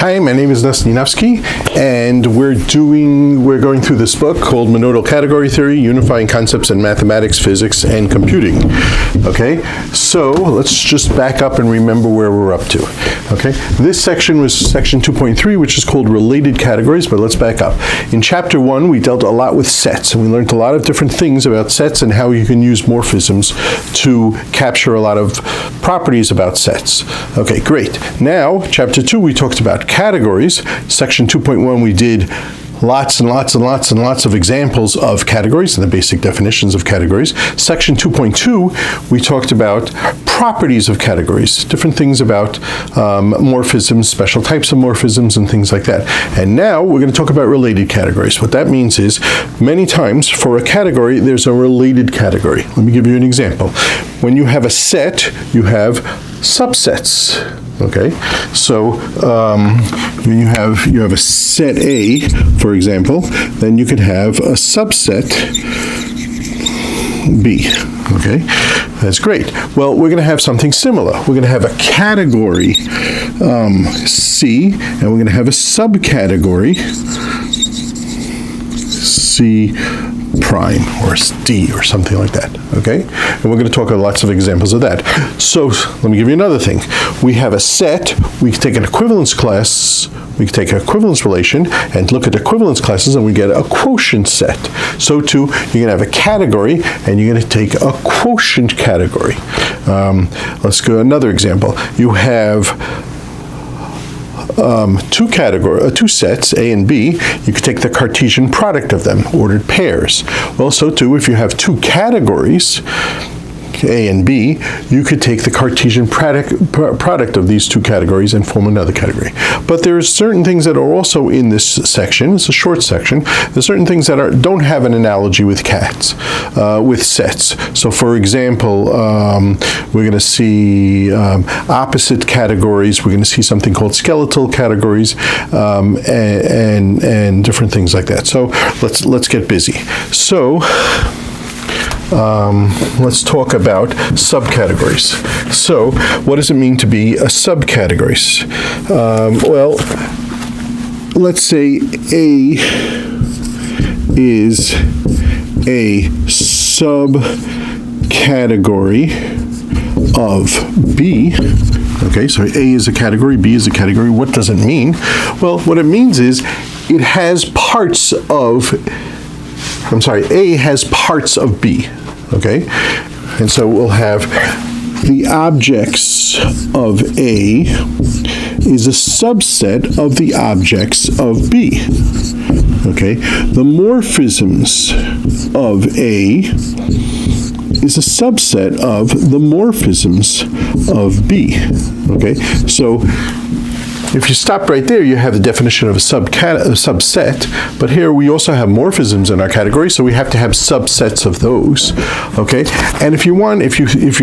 Hi, my name is Nesninovsky, and we're going through this book called Monoidal Category Theory, Unifying Concepts in Mathematics, Physics, and Computing. Okay, so let's just back up and remember where we're up to. Okay, this section was section 2.3, which is called Related Categories, but let's back up. In chapter 1, we dealt a lot with sets, and we learned a lot of different things about sets and how you can use morphisms to capture a lot of properties about sets. Okay, great. Now, chapter 2, we talked about categories. Section 2.1, we did lots and lots and lots and lots of examples of categories and the basic definitions of categories. Section 2.2, we talked about properties of categories, different things about morphisms, special types of morphisms, and things like that. And now we're going to talk about related categories. What that means is, many times for a category, there's a related category. Let me give you an example. When you have a set, you have subsets. Okay, so when you have a set A, for example, then you could have a subset B. Okay, that's great. Well, we're going to have something similar. We're going to have a category C, and we're going to have a subcategory C prime or D or something like that, okay? And we're going to talk about lots of examples of that. So let me give you another thing. We have a set, we can take an equivalence class, we can take an equivalence relation and look at equivalence classes and we get a quotient set. So too, you're going to have a category and you're going to take a quotient category. Let's go another example. You have two sets, A and B. You could take the Cartesian product of them, ordered pairs. Well, so too, if you have two categories, A and B, you could take the Cartesian product of these two categories and form another category. But there are certain things that are also in this section. It's a short section. There's certain things that don't have an analogy with with sets. So, for example, we're going to see opposite categories. We're going to see something called skeletal categories, and different things like that. So let's get busy. So let's talk about subcategories. So, what does it mean to be a subcategories? Well, let's say A is a subcategory of B. Okay, so A is a category, B is a category. What does it mean? Well, what it means is it has parts of, A has parts of B. Okay, and so we'll have the objects of A is a subset of the objects of B. Okay, the morphisms of A is a subset of the morphisms of B. Okay, so if you stop right there, you have the definition of a subset, but here we also have morphisms in our category, so we have to have subsets of those, okay? And if you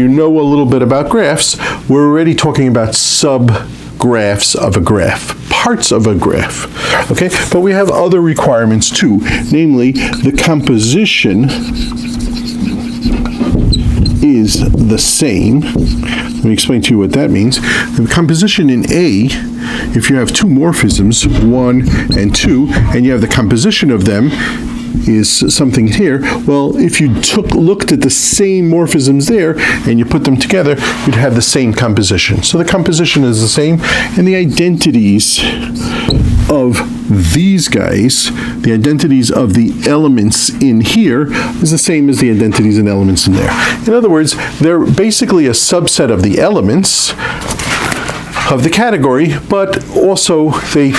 know a little bit about graphs, we're already talking about subgraphs of a graph, parts of a graph, okay? But we have other requirements too, namely the composition is the same. Let me explain to you what that means. The composition in A, if you have two morphisms, 1 and 2, and you have the composition of them is something here, well, if you looked at the same morphisms there and you put them together, you'd have the same composition. So the composition is the same, and the identities of these guys, the identities of the elements in here, is the same as the identities and elements in there. In other words, they're basically a subset of the elements of the category, but also they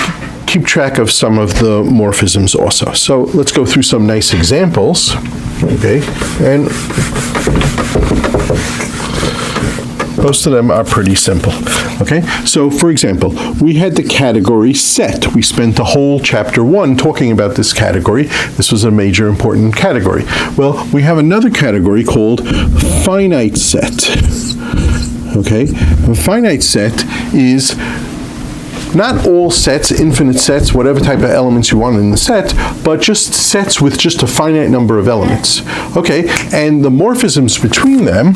keep track of some of the morphisms also. So let's go through some nice examples, okay? And most of them are pretty simple, okay? So, for example, we had the category set. We spent the whole chapter 1 talking about this category. This was a major important category. Well, we have another category called finite set, okay? A finite set is not all sets, infinite sets, whatever type of elements you want in the set, but just sets with just a finite number of elements. Okay, and the morphisms between them,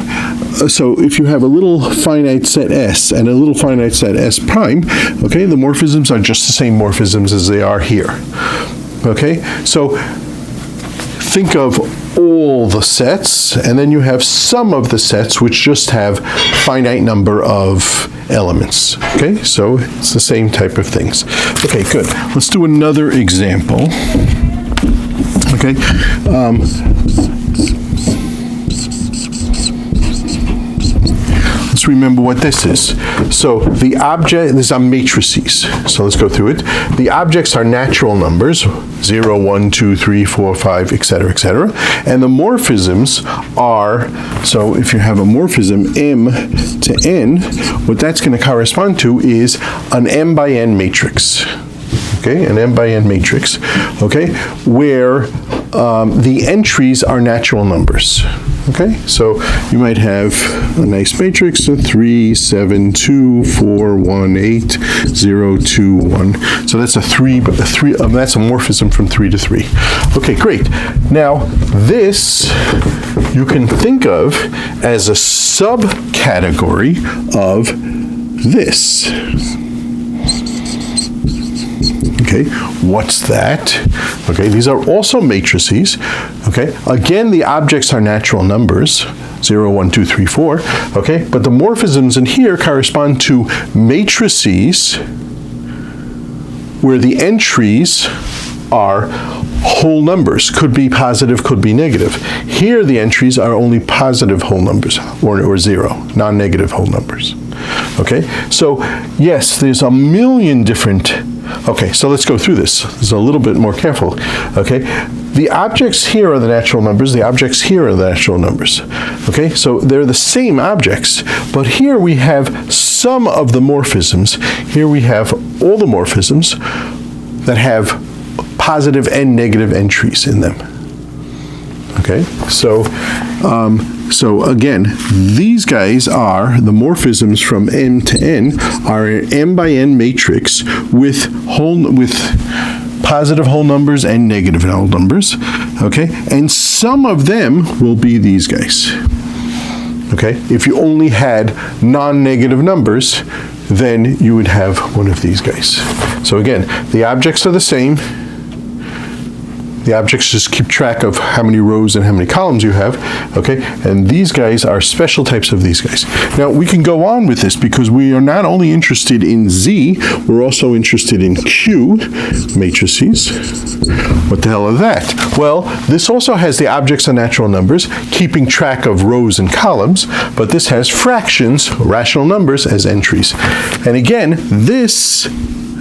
so if you have a little finite set S and a little finite set S prime, okay, the morphisms are just the same morphisms as they are here. Okay, so think of all the sets, and then you have some of the sets which just have finite number of elements. Okay, so it's the same type of things. Okay, good. Let's do another example. Okay. Let's remember what this is. So the object, these are matrices. So let's go through it. The objects are natural numbers, 0, 1, 2, 3, 4, 5, etc., etc. And the morphisms are, so if you have a morphism m to n, what that's going to correspond to is an m by n matrix. Okay, an m by n matrix, okay, where the entries are natural numbers. Okay, so you might have a nice matrix of 3, 7, 2, 4, 1, 8, 0, 2, 1. So that's that's a morphism from 3 to 3. Okay, great. Now this you can think of as a subcategory of this. Okay, what's that? Okay, these are also matrices. Okay, again, the objects are natural numbers, 0, 1, 2, 3, 4. Okay, but the morphisms in here correspond to matrices where the entries are whole numbers. Could be positive, could be negative. Here, the entries are only positive whole numbers, or 0, non-negative whole numbers. Okay, so yes, there's a million different. Okay, so let's go through this. This is a little bit more careful. Okay, the objects here are the natural numbers. The objects here are the natural numbers. Okay, so they're the same objects, but here we have some of the morphisms. Here we have all the morphisms that have positive and negative entries in them. Okay, so again, these guys are the morphisms from m to n are an m by n matrix with positive whole numbers and negative whole numbers. Okay, and some of them will be these guys. Okay, if you only had non-negative numbers, then you would have one of these guys. So again, the objects are the same. The objects just keep track of how many rows and how many columns you have, okay? And these guys are special types of these guys. Now, we can go on with this because we are not only interested in Z, we're also interested in Q matrices. What the hell are that? Well, this also has the objects are natural numbers, keeping track of rows and columns, but this has fractions, rational numbers, as entries. And again,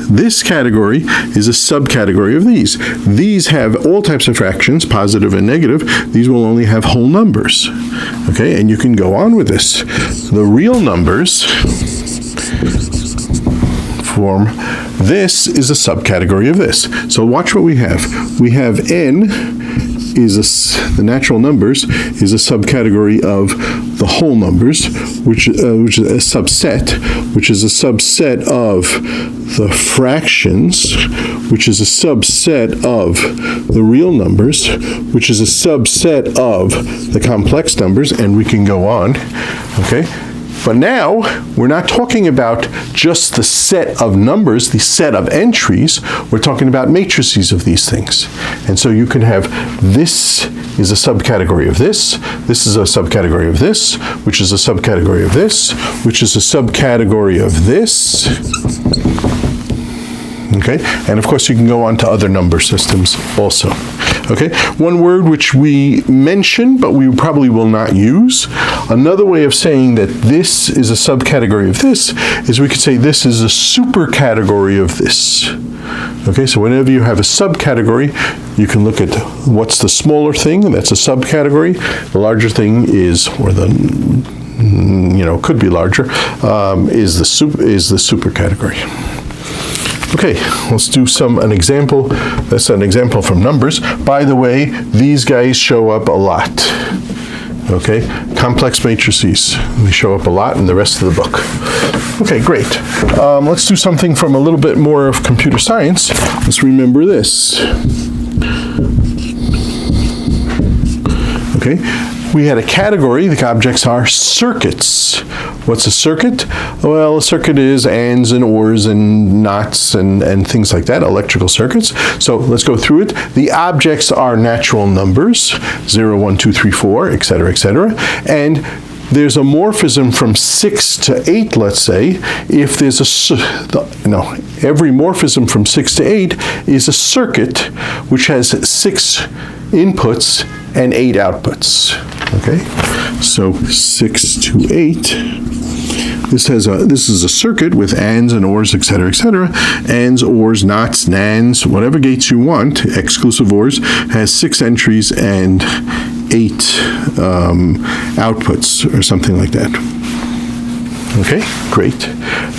this category is a subcategory of these. These have all types of fractions, positive and negative. These will only have whole numbers. Okay, and you can go on with this. The real numbers form, this is a subcategory of this. So watch what we have. We have n is the natural numbers is a subcategory of the whole numbers, which is a subset, which is a subset of the fractions, which is a subset of the real numbers, which is a subset of the complex numbers, and we can go on, okay? But now, we're not talking about just the set of numbers, the set of entries. We're talking about matrices of these things. And so you can have this is a subcategory of this is a subcategory of this, which is a subcategory of this, which is a subcategory of this. Okay, and of course you can go on to other number systems also. Okay, one word which we mention but we probably will not use, another way of saying that this is a subcategory of this is we could say this is a supercategory of this. Okay, so whenever you have a subcategory, you can look at what's the smaller thing, that's a subcategory. The larger thing is, or the could be larger, is the supercategory. Okay, let's do an example. That's an example from numbers. By the way, these guys show up a lot. Okay, complex matrices. They show up a lot in the rest of the book. Okay, great. Let's do something from a little bit more of computer science. Let's remember this. Okay, we had a category. The objects are circuits. What's a circuit? Well, a circuit is ands and ors and knots and things like that, electrical circuits. So let's go through it. The objects are natural numbers, 0, 1, 2, 3, 4, etc., etc. And there's a morphism from 6 to 8, let's say, if there's every morphism from 6 to 8 is a circuit which has 6 inputs and 8 outputs. Okay, so 6 to 8. This is a circuit with ands and ors, etc., etc. Ands, ors, knots, nands, whatever gates you want, exclusive ors, has 6 entries and 8 outputs or something like that. Okay, great.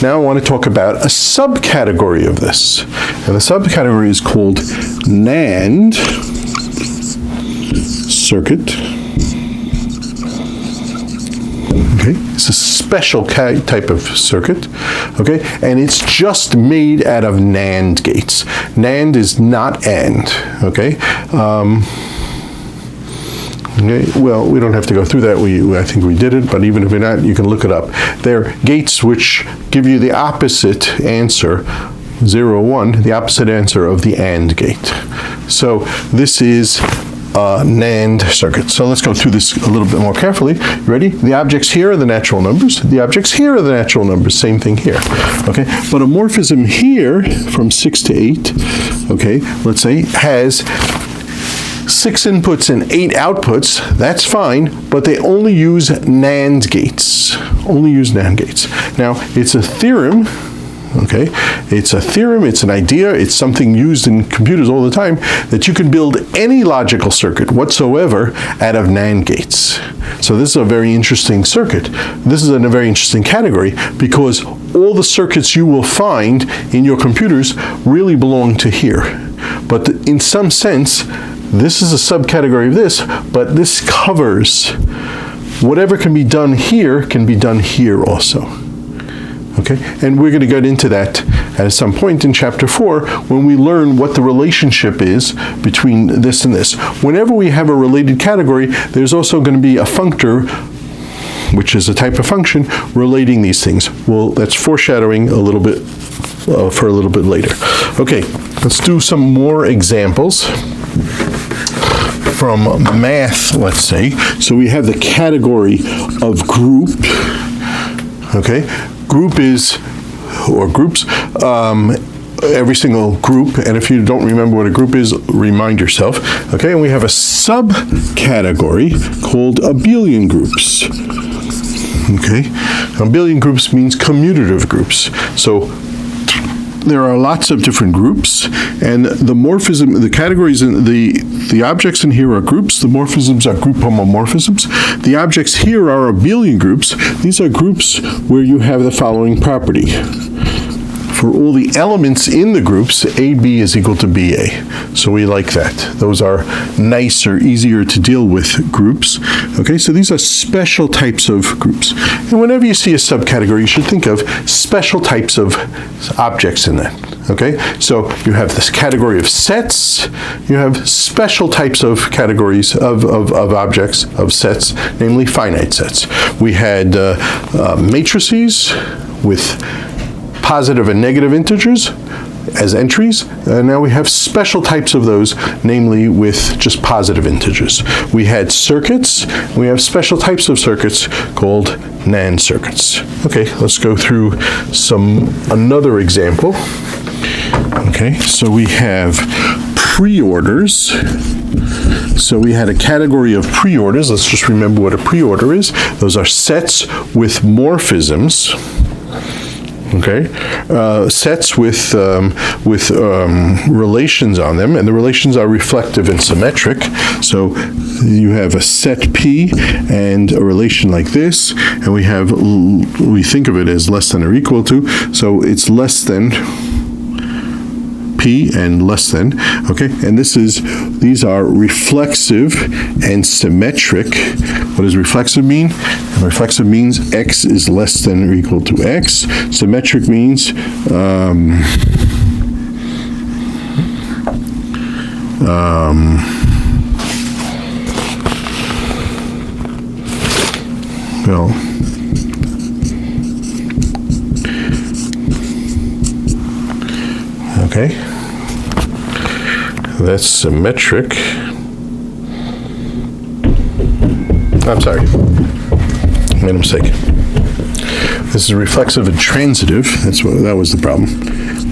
Now I want to talk about a subcategory of this. And the subcategory is called NAND circuit. Okay, it's a special type of circuit, okay, and it's just made out of NAND gates. NAND is not AND, okay. Okay, well, we don't have to go through that. I think we did it, but even if you're not, you can look it up. They're gates which give you the opposite answer, 0, 1, the opposite answer of the AND gate. So this is NAND circuit. So let's go through this a little bit more carefully. Ready? The objects here are the natural numbers. The objects here are the natural numbers. Same thing here. Okay, but a morphism here from 6 to 8, okay, let's say, has 6 inputs and 8 outputs. That's fine, but they only use NAND gates. Only use NAND gates. Now, it's a theorem. Okay, it's a theorem, it's an idea, it's something used in computers all the time, that you can build any logical circuit whatsoever out of NAND gates. So this is a very interesting circuit. This is in a very interesting category because all the circuits you will find in your computers really belong to here. But in some sense, this is a subcategory of this, but this covers whatever can be done here can be done here also. Okay, and we're going to get into that at some point in chapter 4 when we learn what the relationship is between this and this. Whenever we have a related category, there's also going to be a functor, which is a type of function, relating these things. Well, that's foreshadowing a little bit for a little bit later. Okay, let's do some more examples from math, let's say. So we have the category of group. Okay, group is, or groups, every single group, and if you don't remember what a group is, remind yourself. Okay, and we have a subcategory called abelian groups. Okay, abelian groups means commutative groups. So there are lots of different groups, and the morphism, the categories, the objects in here are groups. The morphisms are group homomorphisms. The objects here are abelian groups. These are groups where you have the following property. For all the elements in the groups, AB is equal to BA. So we like that. Those are nicer, easier to deal with groups. Okay, so these are special types of groups. And whenever you see a subcategory, you should think of special types of objects in that. Okay, so you have this category of sets. You have special types of categories of objects, of sets, namely finite sets. We had matrices with positive and negative integers as entries, and now we have special types of those, namely with just positive integers. We had circuits, we have special types of circuits called NAND circuits. Okay, let's go through another example. Okay, so we have preorders. So we had a category of preorders. Let's just remember what a preorder is. Those are sets with morphisms. Okay, sets with relations on them, and the relations are reflective and symmetric. So you have a set P and a relation like this, and we think of it as less than or equal to. So it's less than P P and less than, okay? And these are reflexive and symmetric. What does reflexive mean? Reflexive means X is less than or equal to X. Symmetric means well, okay, that's symmetric. I'm sorry, I made a mistake. This is reflexive and transitive. That was the problem.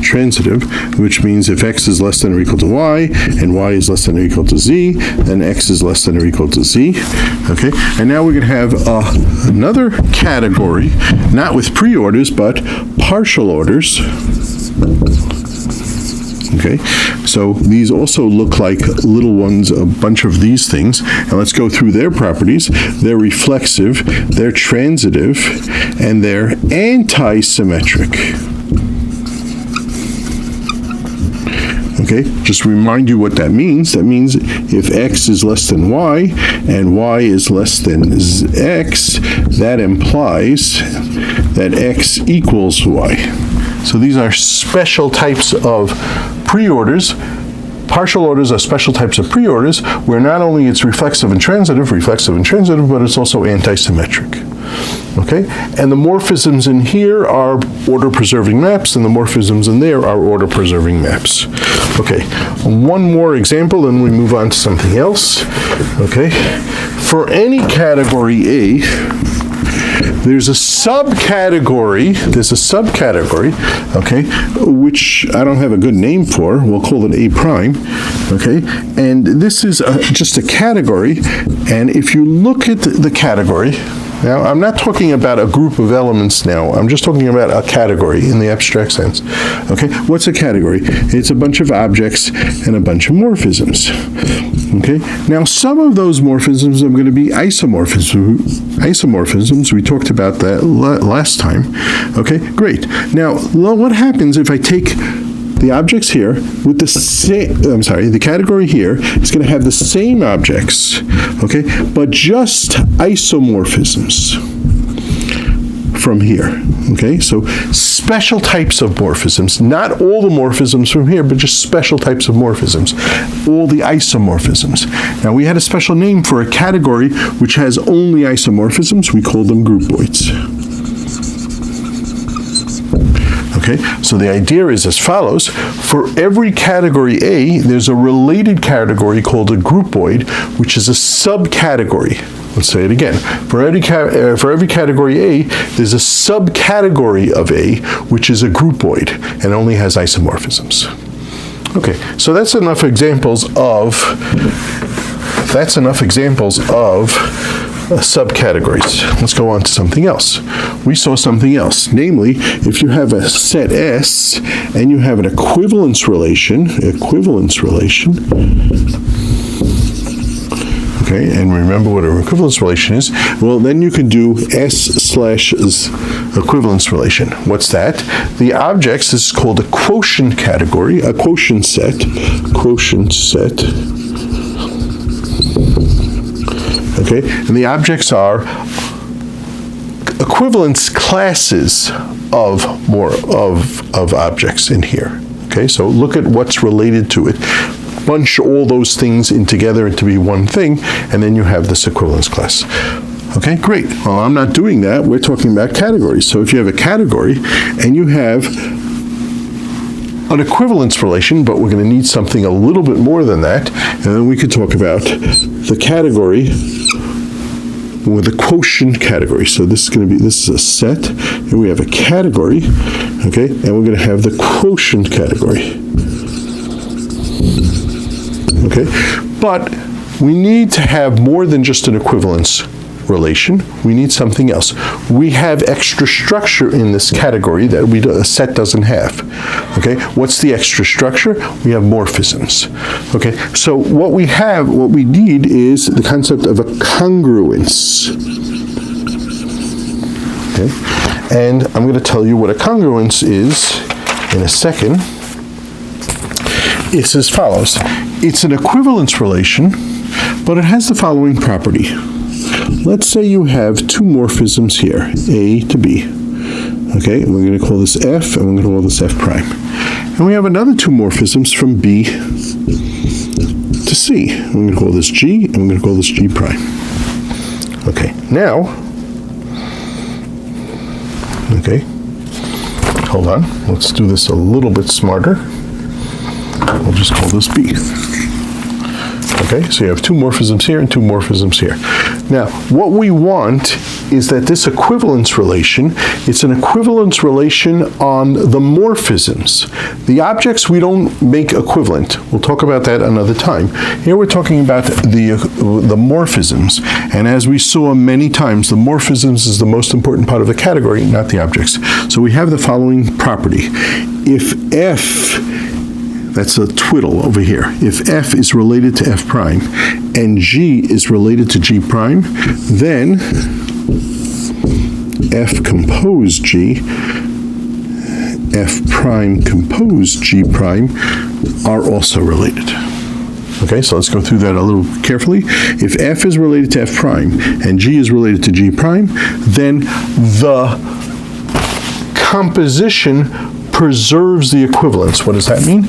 Transitive, which means if X is less than or equal to Y, and Y is less than or equal to Z, then X is less than or equal to Z. Okay, and now we're going to have another category, not with pre-orders, but partial orders. Okay, so these also look like little ones, a bunch of these things. And let's go through their properties. They're reflexive, they're transitive, and they're anti-symmetric. Okay, just remind you what that means. That means if X is less than Y and Y is less than X, that implies that X equals Y. So these are special types of pre-orders. Partial orders are special types of pre-orders where not only it's reflexive and transitive, but it's also anti-symmetric. Okay, and the morphisms in here are order-preserving maps, and the morphisms in there are order-preserving maps. Okay, one more example, and we move on to something else. Okay, for any category A, there's a subcategory, okay, which I don't have a good name for. We'll call it A prime, okay? And this is just a category, and if you look at the category, now, I'm not talking about a group of elements now. I'm just talking about a category in the abstract sense. Okay, what's a category? It's a bunch of objects and a bunch of morphisms. Okay, now some of those morphisms are going to be isomorphisms. We talked about that last time. Okay, great. Now, what happens if I take the objects here with the same, the category here is going to have the same objects, okay, but just isomorphisms from here, okay? So special types of morphisms, not all the morphisms from here, but just special types of morphisms, all the isomorphisms. Now, we had a special name for a category which has only isomorphisms. We call them groupoids. Okay, so the idea is as follows. For every category A, there's a related category called a groupoid, which is a subcategory. Let's say it again. For every category A, there's a subcategory of A, which is a groupoid, and only has isomorphisms. Okay, so that's enough examples of subcategories. Let's go on to something else. We saw something else, namely, if you have a set S and you have an equivalence relation, okay, and remember what an equivalence relation is, well, then you can do S/equivalence relation. What's that? The objects, this is called a quotient category, a quotient set. Okay, and the objects are equivalence classes of objects in here. Okay, so look at what's related to it. Bunch all those things in together to be one thing, and then you have this equivalence class. Okay, great. Well, I'm not doing that. We're talking about categories. So if you have a category and you have an equivalence relation, but we're going to need something a little bit more than that, and then we could talk about the category with a quotient category. So this is a set, and we have a category, okay, and we're going to have the quotient category. Okay, but we need to have more than just an equivalence relation. We need something else. We have extra structure in this category that a set doesn't have. Okay, what's the extra structure? We have morphisms. Okay, so what we need is the concept of a congruence. Okay, and I'm going to tell you what a congruence is in a second. it's as follows. It's an equivalence relation, but it has the following property. Let's say you have two morphisms here, A to B. Okay, and we're going to call this F, and we're going to call this F prime. And we have another two morphisms from B to C. We're going to call this G, and we're going to call this G prime. Okay, now, okay, hold on. Let's do this a little bit smarter. We'll just call this B. Okay, so you have two morphisms here and two morphisms here. Now, what we want is that this equivalence relation, it's an equivalence relation on the morphisms. The objects we don't make equivalent. We'll talk about that another time. Here we're talking about the morphisms, and as we saw many times, the morphisms is the most important part of the category, not the objects. So we have the following property. If F, that's a twiddle over here. If F is related to F prime and G is related to G prime, then F compose G, F prime compose G prime are also related. Okay, so let's go through that a little carefully. If F is related to F prime and G is related to G prime, then the composition preserves the equivalence. What does that mean?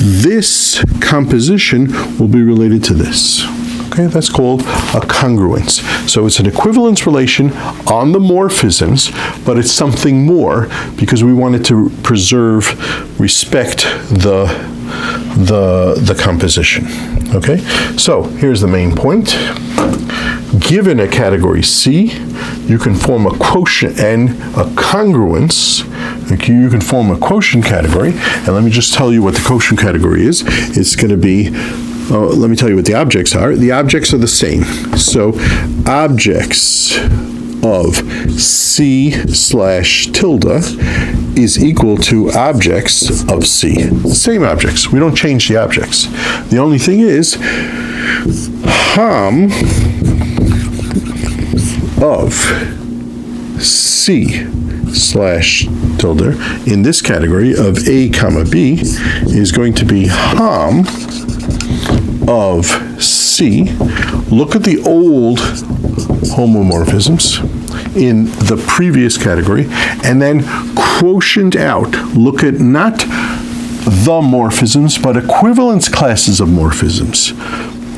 This composition will be related to this. Okay, that's called a congruence. So it's an equivalence relation on the morphisms, but it's something more because we wanted to respect the composition. Okay, so here's the main point. Given a category C, you can form a quotient and a congruence. You can form a quotient category, and let me just tell you what the quotient category is. It's going to be, let me tell you what the objects are. The objects are the same. So objects of C slash tilde is equal to objects of C. Same objects. We don't change the objects. The only thing is, Hom of C slash tilde in this category of A comma B is going to be Hom of C. Look at the old homomorphisms in the previous category and then quotient out. Look at not the morphisms but equivalence classes of morphisms.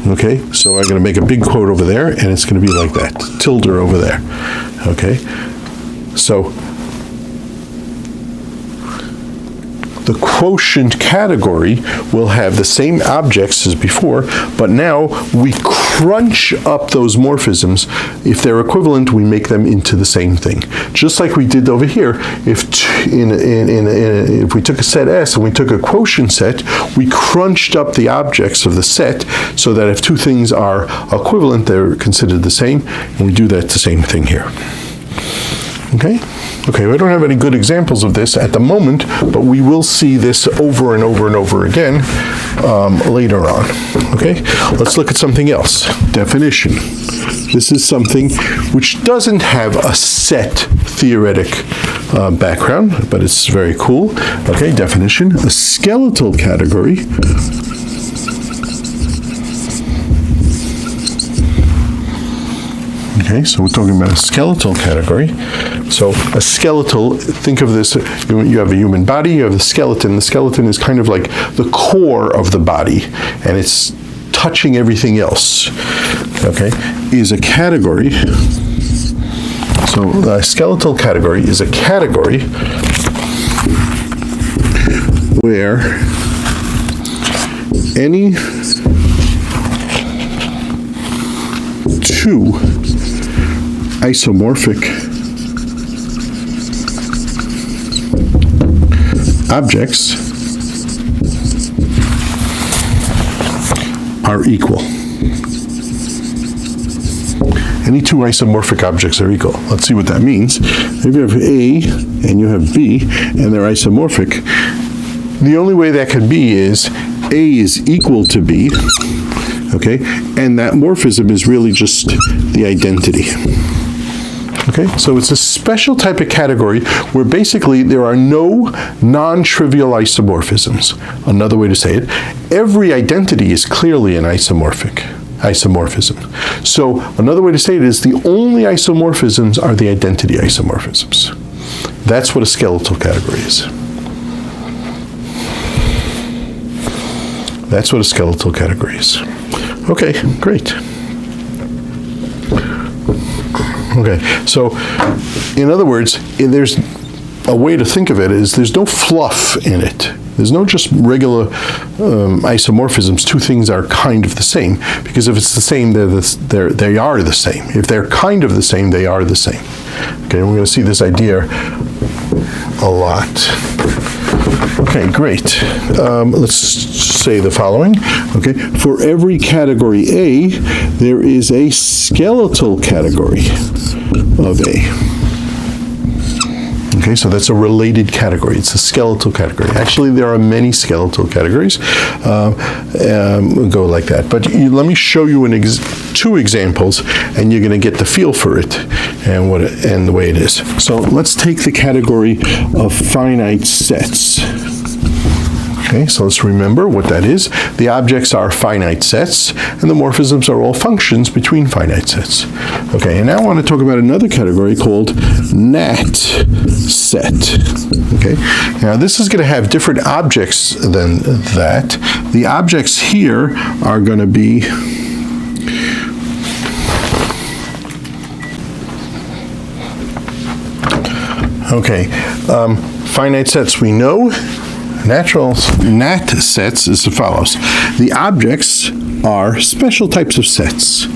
Okay, so I'm going to make a big quote over there and it's going to be like that, tilde over there. Okay, so the quotient category will have the same objects as before, but now we crunch up those morphisms. If they're equivalent, we make them into the same thing. Just like we did over here, if we took a set S and we took a quotient set, we crunched up the objects of the set so that if two things are equivalent, they're considered the same, and we do that the same thing here. Okay? Okay, we don't have any good examples of this at the moment, but we will see this over and over and over again later on. Okay, let's look at something else. Definition. This is something which doesn't have a set theoretic background, but it's very cool. Okay, definition. A skeletal category Okay, so we're talking about a skeletal category. So a skeletal, think of this, you have a human body, you have the skeleton. The skeleton is kind of like the core of the body, and it's touching everything else, okay, is a category. So a skeletal category is a category where any two isomorphic objects are equal. Any two isomorphic objects are equal. Let's see what that means. If you have A and you have B and they're isomorphic, the only way that could be is A is equal to B, okay, and that morphism is really just the identity. Okay, so it's a special type of category where basically there are no non-trivial isomorphisms. Another way to say it, every identity is clearly an isomorphism. So another way to say it is the only isomorphisms are the identity isomorphisms. That's what a skeletal category is. That's what a skeletal category is. Okay, great. Okay, so in other words, there's a way to think of it is there's no fluff in it. There's no just regular isomorphisms. Two things are kind of the same, because if it's the same, they are the same. If they're kind of the same, they are the same. Okay, we're going to see this idea a lot. Okay, great. Let's say the following. Okay, for every category A, there is a skeletal category of A. Okay, so that's a related category. It's a skeletal category. Actually, there are many skeletal categories. We'll go like that. But let me show you two examples, and you're going to get the feel for it and the way it is. So let's take the category of finite sets. Okay, so let's remember what that is. The objects are finite sets, and the morphisms are all functions between finite sets. Okay, and now I want to talk about another category called nat set. Okay, now this is going to have different objects than that. The objects here are going to be finite sets we know. Nat sets is as follows. The objects are special types of sets.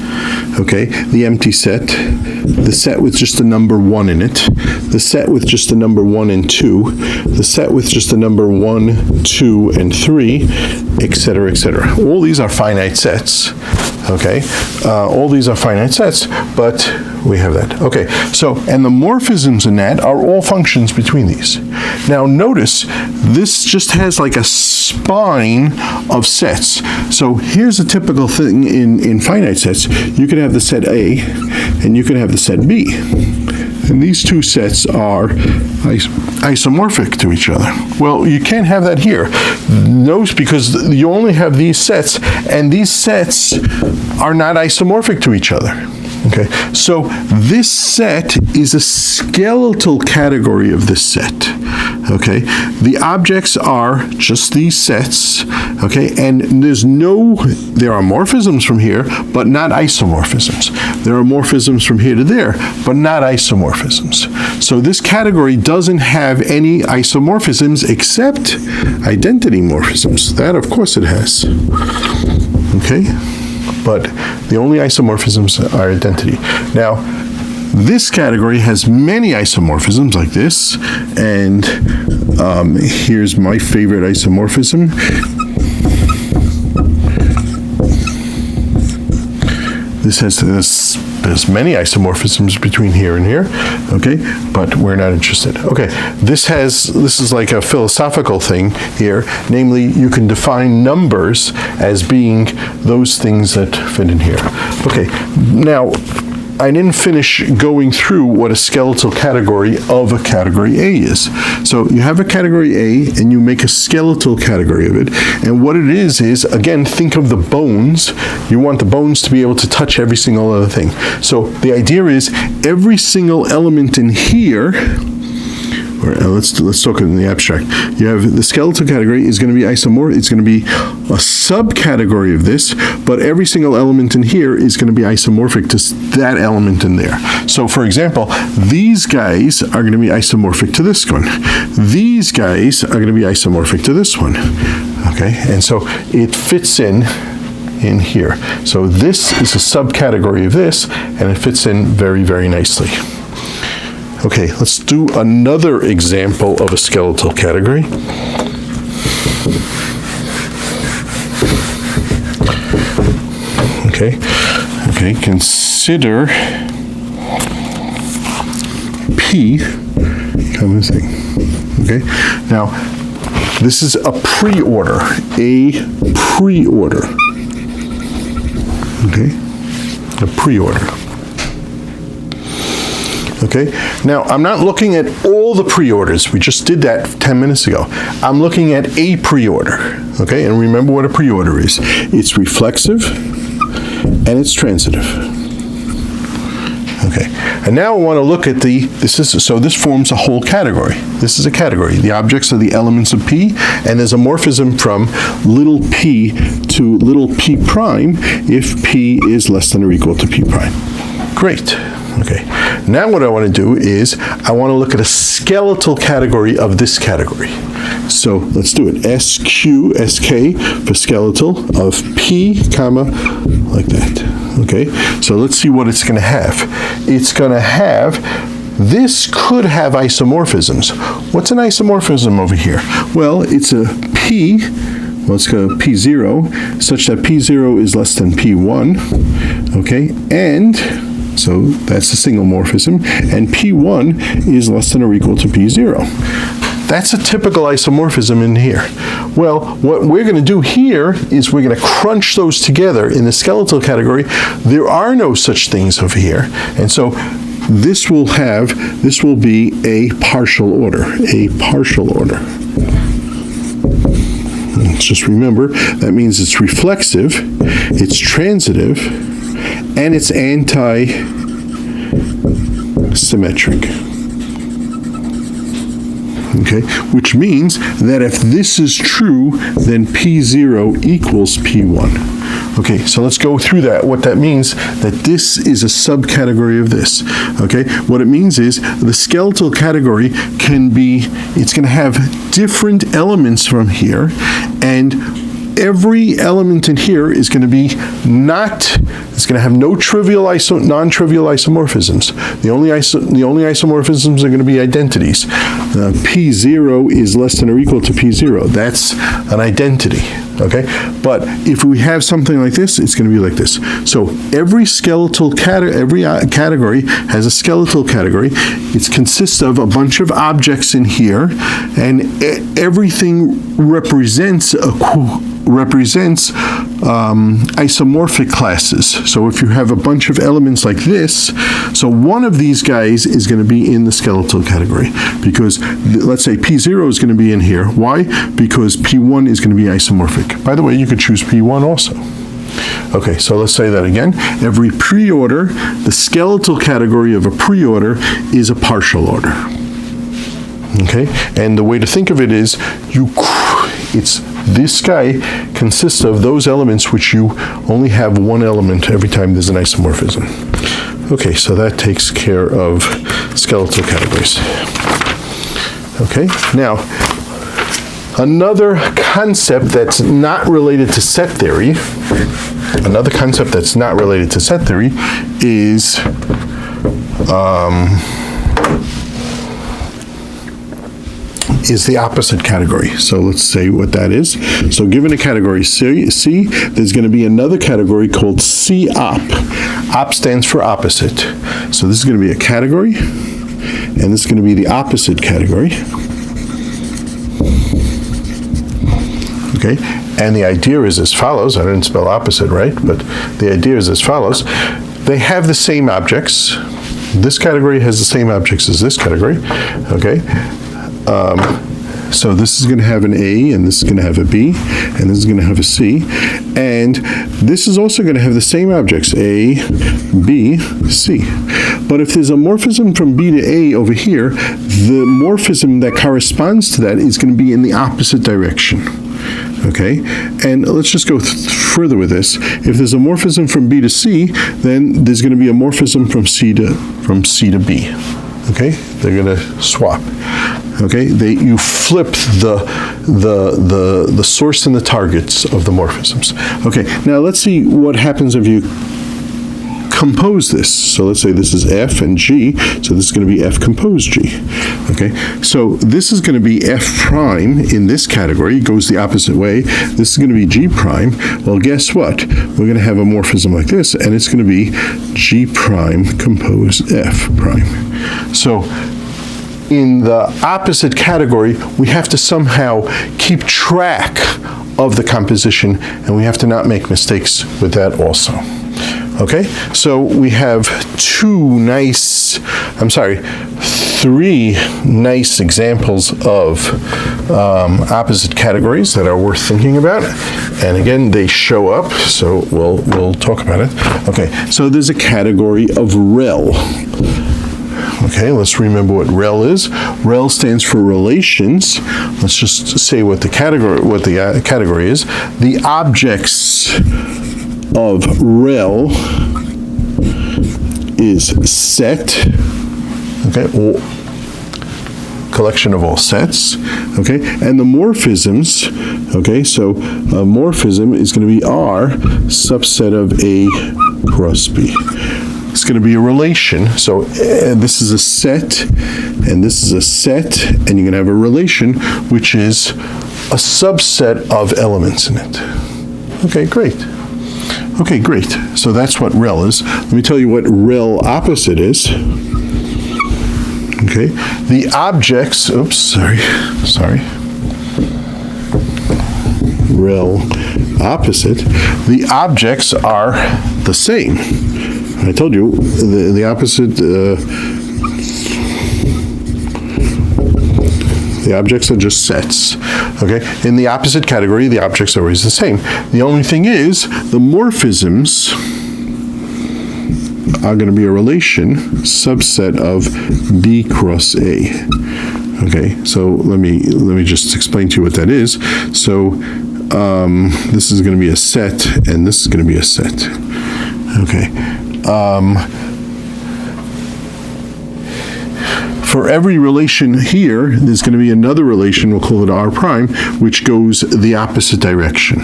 Okay, the empty set, the set with just the number 1 in it, the set with just the number 1 and 2, the set with just the number 1, 2, and 3, etc., etc. All these are finite sets. Okay, all these are finite sets, but we have that. Okay, so, and the morphisms in that are all functions between these. Now notice, this just has like a spine of sets. So here's a typical thing in finite sets. You can have the set A, and you can have the set B. And these two sets are isomorphic to each other. Well, you can't have that here. Notice, because you only have these sets, and these sets are not isomorphic to each other. Okay, so this set is a skeletal category of this set. Okay, the objects are just these sets. Okay, and there are morphisms from here, but not isomorphisms. There are morphisms from here to there, but not isomorphisms. So this category doesn't have any isomorphisms except identity morphisms. That, of course, it has. Okay. But the only isomorphisms are identity. Now, this category has many isomorphisms like this, and here's my favorite isomorphism. There's many isomorphisms between here and here, okay, but we're not interested. Okay, this is like a philosophical thing here, namely you can define numbers as being those things that fit in here. Okay, now I didn't finish going through what a skeletal category of a category A is. So you have a category A and you make a skeletal category of it. And what it is, again, think of the bones. You want the bones to be able to touch every single other thing. So the idea is every single element in here, or let's talk in the abstract. You have the skeletal category is going to be isomorphic. It's going to be a subcategory of this, but every single element in here is going to be isomorphic to that element in there. So, for example, these guys are going to be isomorphic to this one. These guys are going to be isomorphic to this one. Okay, and so it fits in here. So this is a subcategory of this, and it fits in very, very nicely. Okay, let's do another example of a skeletal category. Okay, consider P kind of thing. Okay, now this is a pre-order, okay, a pre-order. Okay, now I'm not looking at all the preorders. We just did that 10 minutes ago. I'm looking at a preorder. Okay, and remember what a preorder is. It's reflexive and it's transitive. Okay, and now I want to look at so this forms a whole category. This is a category. The objects are the elements of P, and there's a morphism from little p to little p prime if P is less than or equal to P prime. Great. Okay, now what I want to do is I want to look at a skeletal category of this category. So let's do it. SK for skeletal of P, comma, like that. Okay, so let's see what it's going to have. It's going to have, this could have isomorphisms. What's an isomorphism over here? Well, it's a P, let's go P0, such that P0 is less than P1, okay, and so that's a single morphism, and P1 is less than or equal to P0. That's a typical isomorphism in here. Well, what we're going to do here is we're going to crunch those together in the skeletal category. There are no such things over here, and so this will be a partial order, Let's just remember, that means it's reflexive, it's transitive, and it's anti-symmetric. Okay, which means that if this is true, then P0 equals P1. Okay, so let's go through that. What that means, that this is a subcategory of this. Okay, what it means is the skeletal category can be, it's going to have different elements from here, and every element in here is going to be it's going to have no non-trivial isomorphisms. The only isomorphisms are going to be identities. P0 is less than or equal to P0. That's an identity. Okay, but if we have something like this, it's going to be like this. So every category has a skeletal category. It consists of a bunch of objects in here, and everything represents isomorphic classes. So if you have a bunch of elements like this, so one of these guys is going to be in the skeletal category, because let's say P0 is going to be in here. Why? Because P1 is going to be isomorphic. By the way, you could choose P1 also. Okay, so let's say that again. Every preorder, the skeletal category of a preorder is a partial order. Okay, and the way to think of it is, this guy consists of those elements which you only have one element every time there's an isomorphism. Okay, so that takes care of skeletal categories. Okay, now, another concept that's not related to set theory, is the opposite category. So let's say what that is. So given a category C, there's going to be another category called C-op. Op stands for opposite. So this is going to be a category, and this is going to be the opposite category. Okay, and the idea is as follows. I didn't spell opposite right, but the idea is as follows. They have the same objects. This category has the same objects as this category. Okay. So this is going to have an A, and this is going to have a B, and this is going to have a C, and this is also going to have the same objects, A, B, C. But if there's a morphism from B to A over here, the morphism that corresponds to that is going to be in the opposite direction. Okay, and let's just go further with this. If there's a morphism from B to C, then there's going to be a morphism from C to B. Okay, they're going to swap. Okay, you flip the source and the targets of the morphisms. Okay, now let's see what happens if you compose this. So let's say this is F and G, so this is going to be F compose G. Okay, so this is going to be F prime in this category, it goes the opposite way. This is going to be G prime. Well, guess what? We're going to have a morphism like this, and it's going to be G prime compose F prime. So in the opposite category, we have to somehow keep track of the composition, and we have to not make mistakes with that also. Okay, so we have three nice examples of opposite categories that are worth thinking about. And again, they show up, so we'll talk about it. Okay, so there's a category of rel. Okay, let's remember what rel is. Rel stands for relations. Let's just say what the category is. The objects of rel is set, okay, or collection of all sets, okay, and the morphisms, okay, so a morphism is going to be R subset of A cross B. It's going to be a relation, so this is a set, and this is a set, and you're going to have a relation, which is a subset of elements in it. Okay, great. Okay, great. So that's what rel is. Let me tell you what rel opposite is. Okay, the objects, oops, sorry. Rel opposite, the objects are the same. I told you, the opposite, the objects are just sets, okay? In the opposite category, the objects are always the same. The only thing is, the morphisms are going to be a relation subset of B cross A. Okay, so let me just explain to you what that is. So this is going to be a set, and this is going to be a set. Okay. For every relation here, there's going to be another relation, we'll call it R prime, which goes the opposite direction.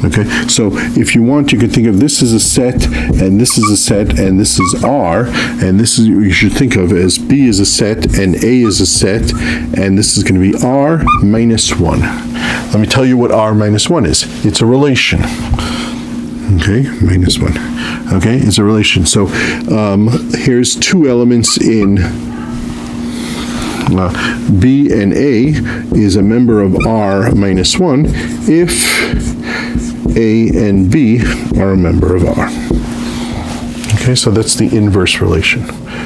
Okay, so if you want, you can think of this as a set, and this is a set, and this is R, and this is what you should think of as B is a set, and A is a set, and this is going to be R minus 1. Let me tell you what R minus 1 is. It's a relation. Okay, minus 1. Okay, it's a relation. So here's two elements in B and A is a member of R minus 1 if A and B are a member of R. Okay, so that's the inverse relation.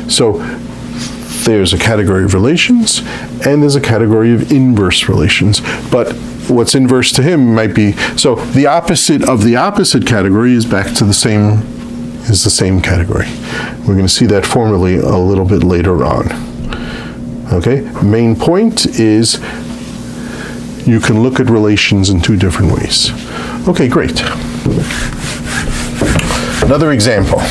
So there's a category of relations, and there's a category of inverse relations. But what's inverse to him might be, so the opposite of the opposite category is back to the same category. We're going to see that formally a little bit later on. Okay, main point is you can look at relations in two different ways. Okay, great. Another example.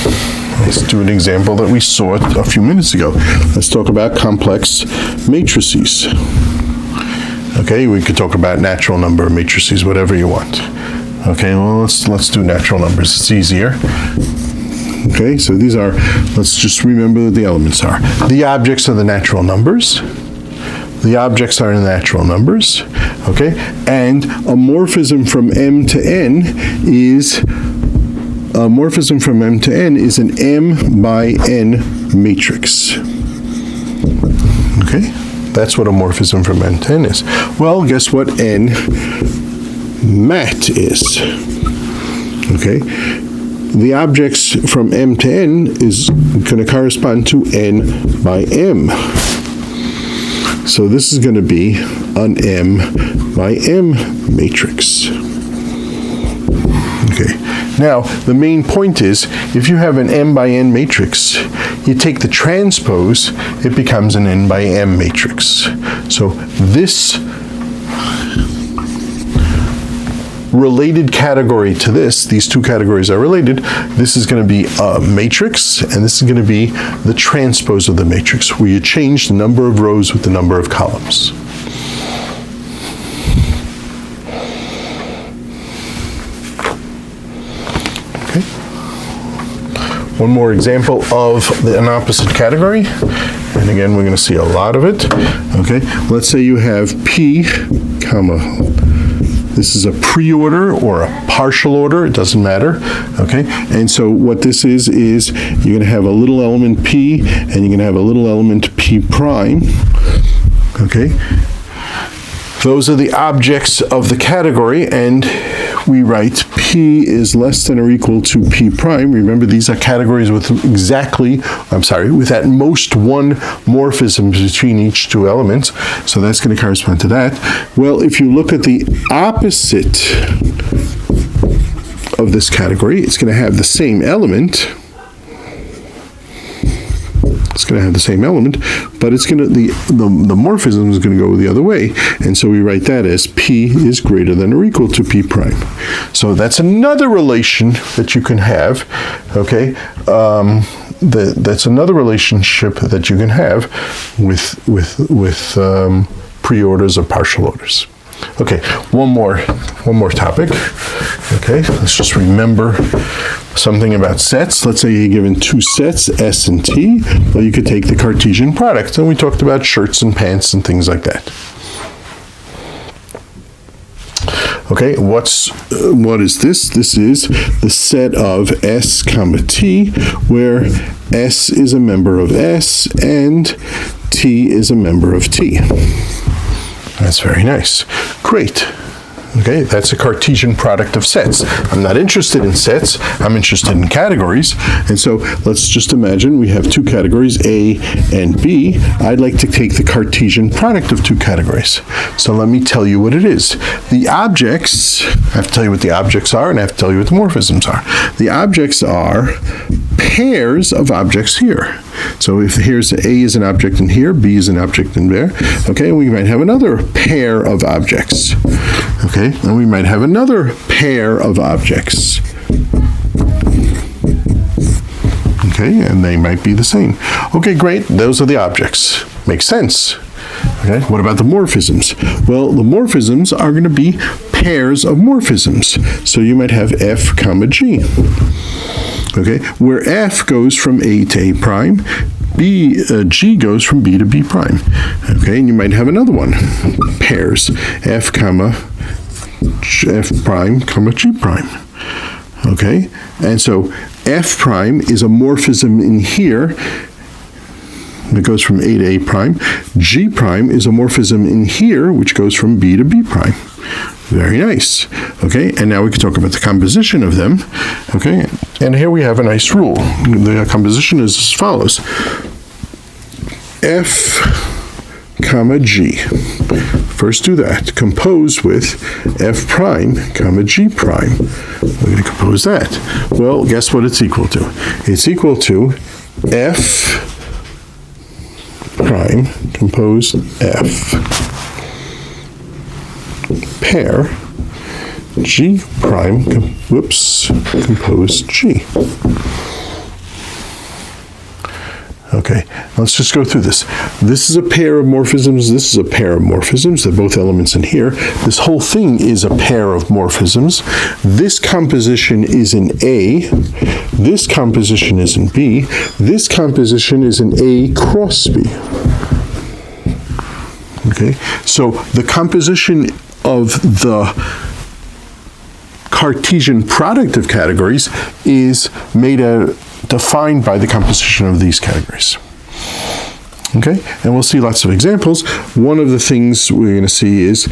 Let's do an example that we saw a few minutes ago. Let's talk about complex matrices. Okay, we could talk about natural number matrices, whatever you want. Okay, well, let's do natural numbers. It's easier. Okay, so these are, let's just remember what the elements are. The objects are the natural numbers. The objects are the natural numbers. Okay, and a morphism from M to N is an M by N matrix. Okay, that's what a morphism from M to N is. Well, guess what N mat is? Okay, the objects from M to N is going to correspond to N by M. So this is going to be an M by M matrix. Okay. Now, the main point is, if you have an M by N matrix, you take the transpose, it becomes an N by M matrix. So this related category to this, these two categories are related, this is going to be a matrix, and this is going to be the transpose of the matrix, where you change the number of rows with the number of columns. Okay. One more example of an opposite category, and again, we're going to see a lot of it. Okay, let's say you have P, comma, this is a pre-order or a partial order, it doesn't matter, okay? And so what this is you're going to have a little element P, and you're going to have a little element P prime, okay? Those are the objects of the category, and we write P is less than or equal to P prime. Remember, these are categories with with at most one morphism between each two elements. So that's going to correspond to that. Well, if you look at the opposite of this category, it's going to have the same element. It's going to have the same element, but it's going to the morphism is going to go the other way, and so we write that as P is greater than or equal to P prime. So that's another relation that you can have. Okay, that's another relationship that you can have with pre-orders or partial orders. Okay, one more topic. Okay, let's just remember something about sets. Let's say you're given two sets, S and T. Well, you could take the Cartesian product, and we talked about shirts and pants and things like that. Okay, what is this? This is the set of S comma T, where S is a member of S and T is a member of T. That's very nice. Great. Okay, that's a Cartesian product of sets. I'm not interested in sets, I'm interested in categories. And so let's just imagine we have two categories, A and B. I'd like to take the Cartesian product of two categories. So let me tell you what it is. The objects, I have to tell you what the objects are, and I have to tell you what the morphisms are. The objects are pairs of objects here. So if here's A is an object in here, B is an object in there, okay, we might have another pair of objects. Okay, and we might have another pair of objects. Okay, and they might be the same. Okay, great, those are the objects. Makes sense. Okay, what about the morphisms? Well, the morphisms are going to be pairs of morphisms. So you might have F comma G. Okay, where F goes from A to A prime, G goes from B to B prime. Okay, and you might have another one, pairs, F comma F prime comma G prime. Okay, and so F prime is a morphism in here. It goes from A to A prime. G prime is a morphism in here, which goes from B to B prime. Very nice. Okay, and now we can talk about the composition of them. Okay, and here we have a nice rule. The composition is as follows. F comma G. First do that. Compose with F prime comma G prime. We're going to compose that. Well, guess what it's equal to? It's equal to F prime compose F pair G prime, compose G. Okay, let's just go through this. This is a pair of morphisms, this is a pair of morphisms, they're both elements in here. This whole thing is a pair of morphisms. This composition is in A, this composition is in B, this composition is in A cross B. Okay, so the composition of the Cartesian product of categories is defined by the composition of these categories. Okay, and we'll see lots of examples. One of the things we're going to see is,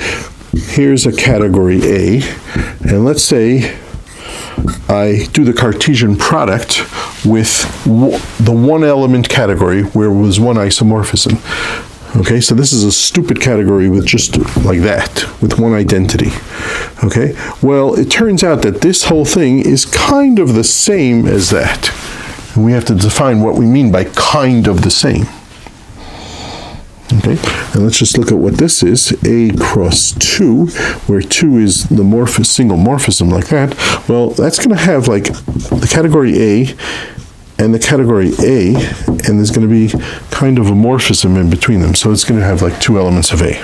here's a category A, and let's say I do the Cartesian product with the one element category where it was one isomorphism. Okay, so this is a stupid category with just like that, with one identity. Okay, well, it turns out that this whole thing is kind of the same as that. And we have to define what we mean by kind of the same. Okay, and let's just look at what this is. A cross 2, where 2 is the single morphism like that. Well, that's going to have like the category A and the category A, and there's going to be kind of a morphism in between them. So it's going to have like two elements of A,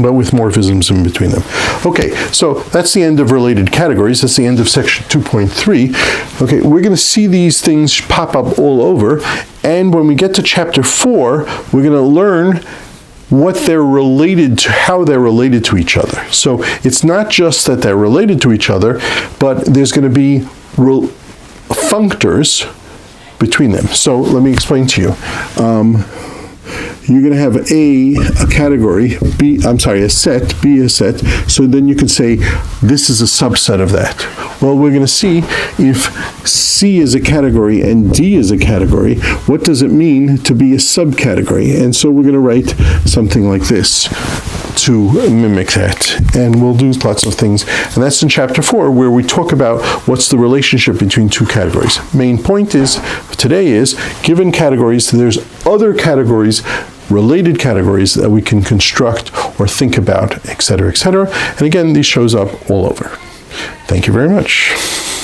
but with morphisms in between them. Okay, so that's the end of related categories. That's the end of section 2.3. Okay, we're going to see these things pop up all over, and when we get to chapter 4, we're going to learn what they're related to, how they're related to each other. So it's not just that they're related to each other, but there's going to be functors between them. So let me explain to you. you're going to have a category, a set, B a set, so then you can say this is a subset of that. Well, we're going to see if C is a category and D is a category, what does it mean to be a subcategory? And so we're going to write something like this to mimic that. And we'll do lots of things. And that's in chapter 4, where we talk about what's the relationship between two categories. Main point is, today is, given categories, there's other categories, related categories that we can construct or think about, etc., etc. And again, these shows up all over. Thank you very much.